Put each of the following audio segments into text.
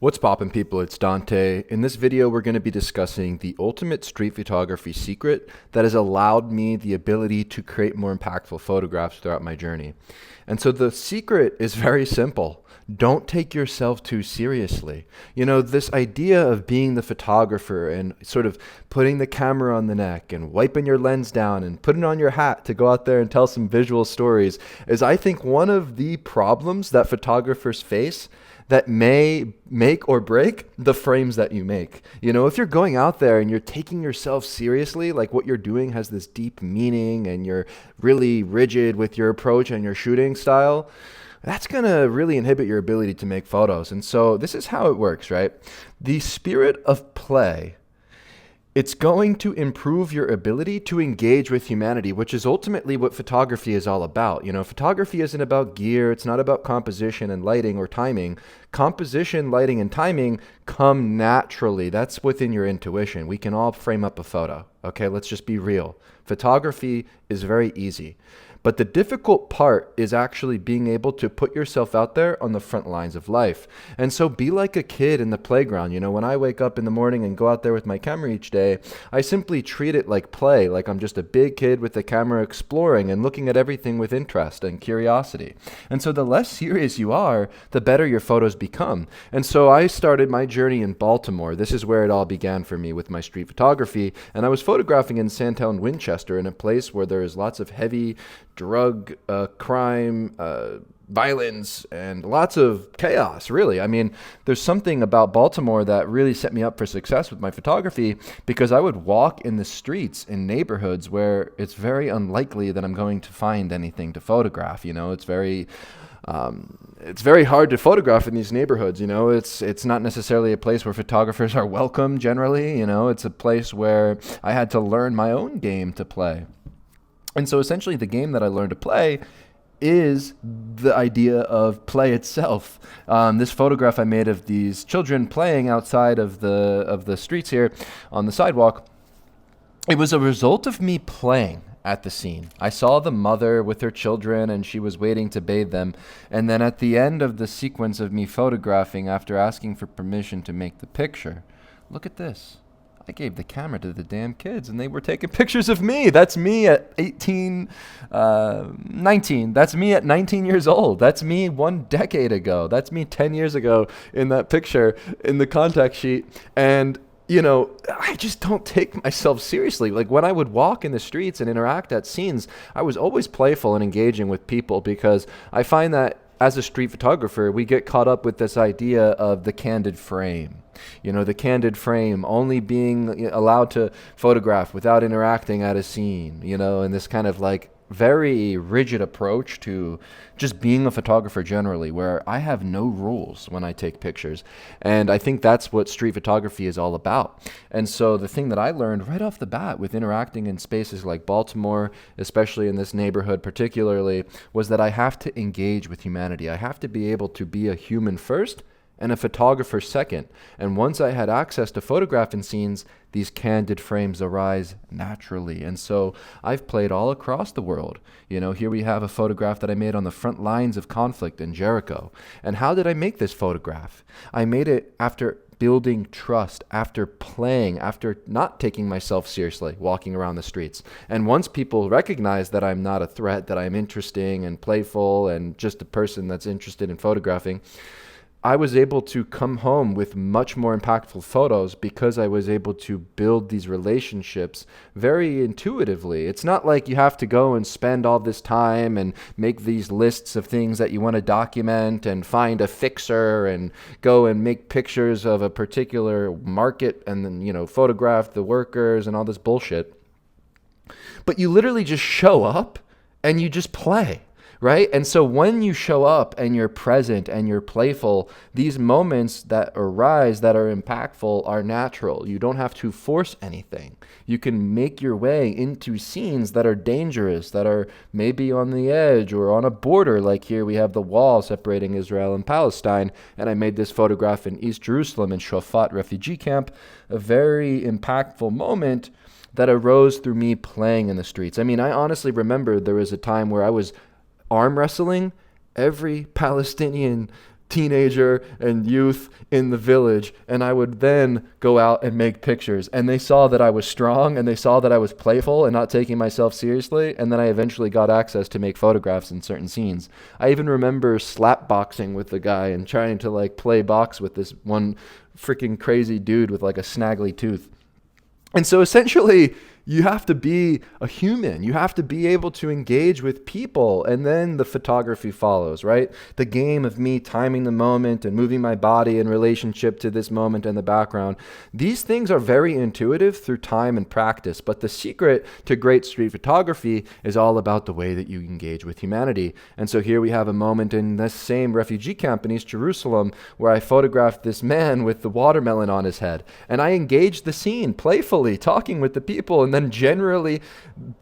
What's poppin', people? It's Dante. In this video, we're going to be discussing the ultimate street photography secret that has allowed me the ability to create more impactful photographs throughout my journey. And so the secret is very simple. Don't take yourself too seriously. You know, this idea of being the photographer and sort of putting the camera on the neck and wiping your lens down and putting on your hat to go out there and tell some visual stories is, I think, one of the problems that photographers face that may make or break the frames that you make. You know, if you're going out there and you're taking yourself seriously, like what you're doing has this deep meaning and you're really rigid with your approach and your shooting style, that's going to really inhibit your ability to make photos. And so this is how it works, right? The spirit of play, it's going to improve your ability to engage with humanity, which is ultimately what photography is all about. You know, photography isn't about gear. It's not about composition and lighting or timing. Composition, lighting, and timing come naturally. That's within your intuition. We can all frame up a photo. Okay, let's just be real. Photography is very easy. But the difficult part is actually being able to put yourself out there on the front lines of life. And so be like a kid in the playground. You know, when I wake up in the morning and go out there with my camera each day, I simply treat it like play, like I'm just a big kid with the camera exploring and looking at everything with interest and curiosity. And so the less serious you are, the better your photos become. And so I started my journey in Baltimore. This is where it all began for me with my street photography. And I was photographing in Sandtown, Winchester, in a place where there is lots of heavy drug, crime, violence, and lots of chaos, really. I mean, there's something about Baltimore that really set me up for success with my photography, because I would walk in the streets in neighborhoods where it's very unlikely that I'm going to find anything to photograph. You know, it's very hard to photograph in these neighborhoods. You know, it's not necessarily a place where photographers are welcome generally. You know, it's a place where I had to learn my own game to play. And so essentially the game that I learned to play is the idea of play itself. This photograph I made of these children playing outside of the streets here on the sidewalk, it was a result of me playing at the scene. I saw the mother with her children and she was waiting to bathe them. And then at the end of the sequence of me photographing, after asking for permission to make the picture, look at this. I gave the camera to the damn kids and they were taking pictures of me. That's me at 19. That's me at 19 years old. That's me 1 decade ago. That's me 10 years ago in that picture in the contact sheet. And, you know, I just don't take myself seriously. Like when I would walk in the streets and interact at scenes, I was always playful and engaging with people, because I find that as a street photographer, we get caught up with this idea of the candid frame. You know, the candid frame, only being allowed to photograph without interacting at a scene, you know, and this kind of like very rigid approach to just being a photographer generally, where I have no rules when I take pictures. And I think that's what street photography is all about. And so the thing that I learned right off the bat with interacting in spaces like Baltimore, especially in this neighborhood particularly, was that I have to engage with humanity. I have to be able to be a human first and a photographer second. And once I had access to photographing scenes, these candid frames arise naturally. And so I've played all across the world. You know, here we have a photograph that I made on the front lines of conflict in Jericho. And how did I make this photograph? I made it after building trust, after playing, after not taking myself seriously, walking around the streets. And once people recognize that I'm not a threat, that I'm interesting and playful and just a person that's interested in photographing, I was able to come home with much more impactful photos, because I was able to build these relationships very intuitively. It's not like you have to go and spend all this time and make these lists of things that you want to document and find a fixer and go and make pictures of a particular market and then, you know, photograph the workers and all this bullshit. But you literally just show up and you just play. Right? And so when you show up and you're present and you're playful, these moments that arise that are impactful are natural. You don't have to force anything. You can make your way into scenes that are dangerous, that are maybe on the edge or on a border. Like here we have the wall separating Israel and Palestine. And I made this photograph in East Jerusalem in Shofat refugee camp, a very impactful moment that arose through me playing in the streets. I mean, I honestly remember there was a time where I was arm wrestling every Palestinian teenager and youth in the village, and I would then go out and make pictures. And they saw that I was strong, and they saw that I was playful and not taking myself seriously, and then I eventually got access to make photographs in certain scenes. I even remember slap boxing with the guy and trying to like play box with this one freaking crazy dude with like a snaggly tooth. And so essentially, you have to be a human. You have to be able to engage with people, and then the photography follows, right? The game of me timing the moment and moving my body in relationship to this moment in the background. These things are very intuitive through time and practice, but the secret to great street photography is all about the way that you engage with humanity. And so here we have a moment in this same refugee camp in East Jerusalem where I photographed this man with the watermelon on his head, and I engaged the scene playfully, talking with the people, and then generally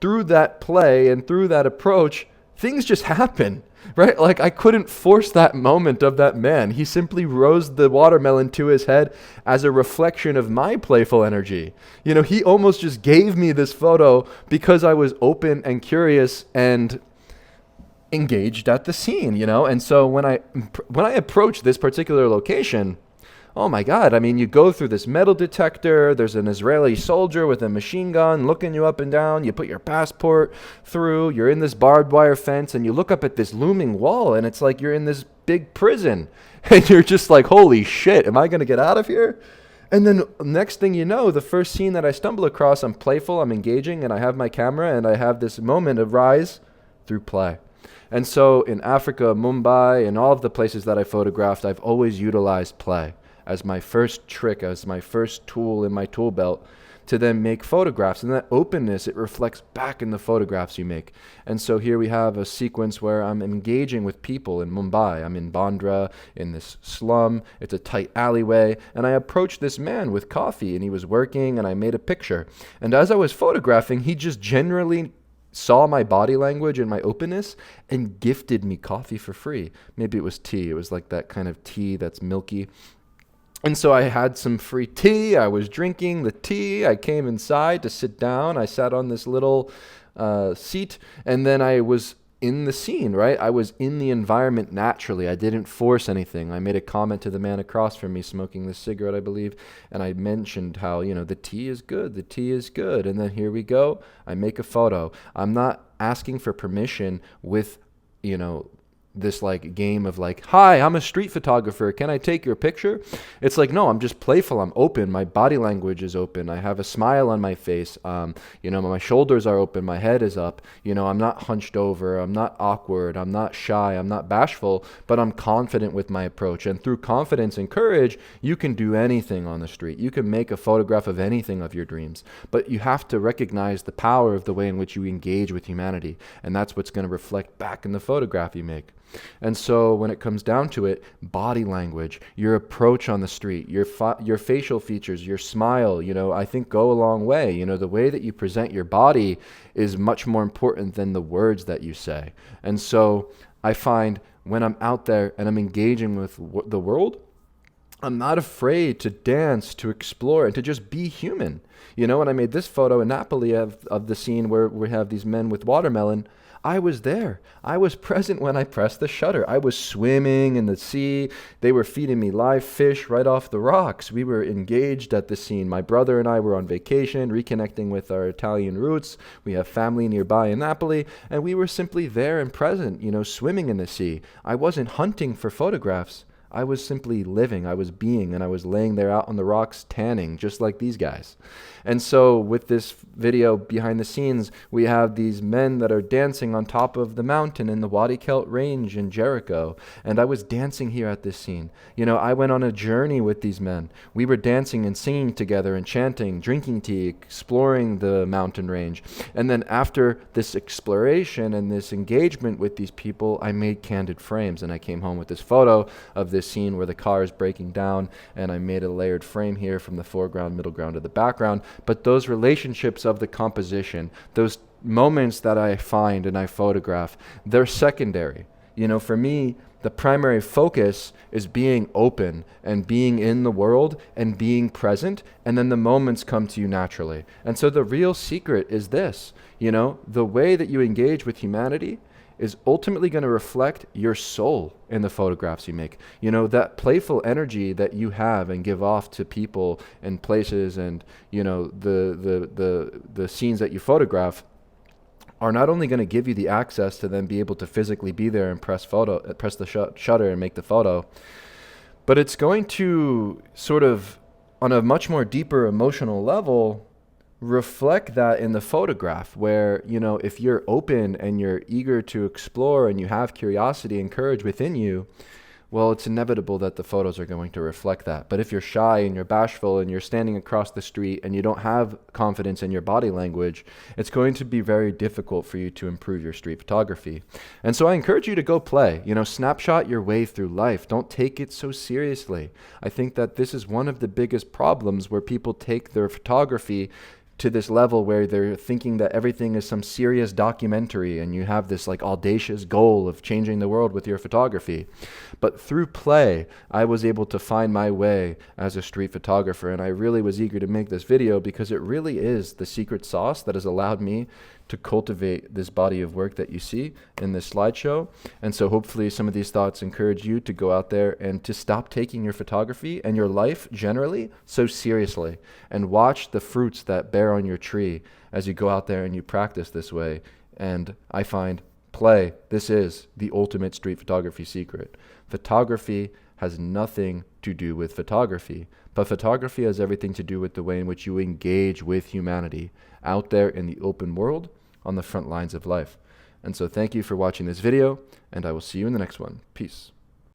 through that play and through that approach, things just happen, right? Like I couldn't force that moment of that man. He simply rose the watermelon to his head as a reflection of my playful energy. You know, he almost just gave me this photo because I was open and curious and engaged at the scene, you know? And so when I approached this particular location, oh my God, I mean, you go through this metal detector, there's an Israeli soldier with a machine gun looking you up and down, you put your passport through, you're in this barbed wire fence, and you look up at this looming wall, and it's like you're in this big prison. And you're just like, holy shit, am I going to get out of here? And then next thing you know, the first scene that I stumble across, I'm playful, I'm engaging, and I have my camera, and I have this moment of rise through play. And so in Africa, Mumbai, and all of the places that I photographed, I've always utilized play as my first trick, as my first tool in my tool belt to then make photographs. And that openness, it reflects back in the photographs you make. And so here we have a sequence where I'm engaging with people in Mumbai. I'm in Bandra, in this slum. It's a tight alleyway. And I approached this man with coffee, and he was working, and I made a picture. And as I was photographing, he just generally saw my body language and my openness and gifted me coffee for free. Maybe it was tea. It was like that kind of tea that's milky. And so I had some free tea. I was drinking the tea. I came inside to sit down. I sat on this little seat, and then I was in the scene, right? I was in the environment naturally. I didn't force anything. I made a comment to the man across from me smoking this cigarette, I believe, and I mentioned how, you know, the tea is good. The tea is good. And then here we go. I make a photo. I'm not asking for permission with, you know, this like game of like, hi, I'm a street photographer, can I take your picture? It's like, no, I'm just playful, I'm open, my body language is open, I have a smile on my face, you know, my shoulders are open, my head is up, you know, I'm not hunched over, I'm not awkward, I'm not shy, I'm not bashful, but I'm confident with my approach. And through confidence and courage, you can do anything on the street. You can make a photograph of anything of your dreams, but you have to recognize the power of the way in which you engage with humanity, and that's what's going to reflect back in the photograph you make. And so when it comes down to it, body language, your approach on the street, your facial features, your smile, you know, I think go a long way. You know, the way that you present your body is much more important than the words that you say. And so I find when I'm out there and I'm engaging with the world, I'm not afraid to dance, to explore, and to just be human. You know, when I made this photo in Napoli of the scene where we have these men with watermelon, I was there. I was present when I pressed the shutter. I was swimming in the sea. They were feeding me live fish right off the rocks. We were engaged at the scene. My brother and I were on vacation, reconnecting with our Italian roots. We have family nearby in Napoli, and we were simply there and present, you know, swimming in the sea. I wasn't hunting for photographs. I was simply living, I was being, and I was laying there out on the rocks tanning, just like these guys. And so with this video behind the scenes, we have these men that are dancing on top of the mountain in the Wadi Kelt Range in Jericho. And I was dancing here at this scene. You know, I went on a journey with these men. We were dancing and singing together and chanting, drinking tea, exploring the mountain range. And then after this exploration and this engagement with these people, I made candid frames. And I came home with this photo of this scene where the car is breaking down, and I made a layered frame here from the foreground, middle ground to the background. But those relationships of the composition, those moments that I find and I photograph, they're secondary. You know, for me, the primary focus is being open and being in the world and being present, and then the moments come to you naturally. And so the real secret is this, you know, the way that you engage with humanity is ultimately going to reflect your soul in the photographs you make. You know, that playful energy that you have and give off to people and places, and, you know, the scenes that you photograph are not only going to give you the access to then be able to physically be there and press the shutter and make the photo, but it's going to sort of, on a much more deeper emotional level, reflect that in the photograph, where, you know, if you're open and you're eager to explore and you have curiosity and courage within you, well, it's inevitable that the photos are going to reflect that. But if you're shy and you're bashful and you're standing across the street and you don't have confidence in your body language, it's going to be very difficult for you to improve your street photography. And so I encourage you to go play, you know, snapshot your way through life. Don't take it so seriously. I think that this is one of the biggest problems, where people take their photography to this level where they're thinking that everything is some serious documentary, and you have this like audacious goal of changing the world with your photography. But through play, I was able to find my way as a street photographer, and I really was eager to make this video because it really is the secret sauce that has allowed me to cultivate this body of work that you see in this slideshow. And so hopefully some of these thoughts encourage you to go out there and to stop taking your photography and your life generally so seriously, and watch the fruits that bear on your tree as you go out there and you practice this way. And I find play, this is the ultimate street photography secret. Photography has nothing to do with photography, but photography has everything to do with the way in which you engage with humanity out there in the open world, on the front lines of life. And so thank you for watching this video, and I will see you in the next one. Peace.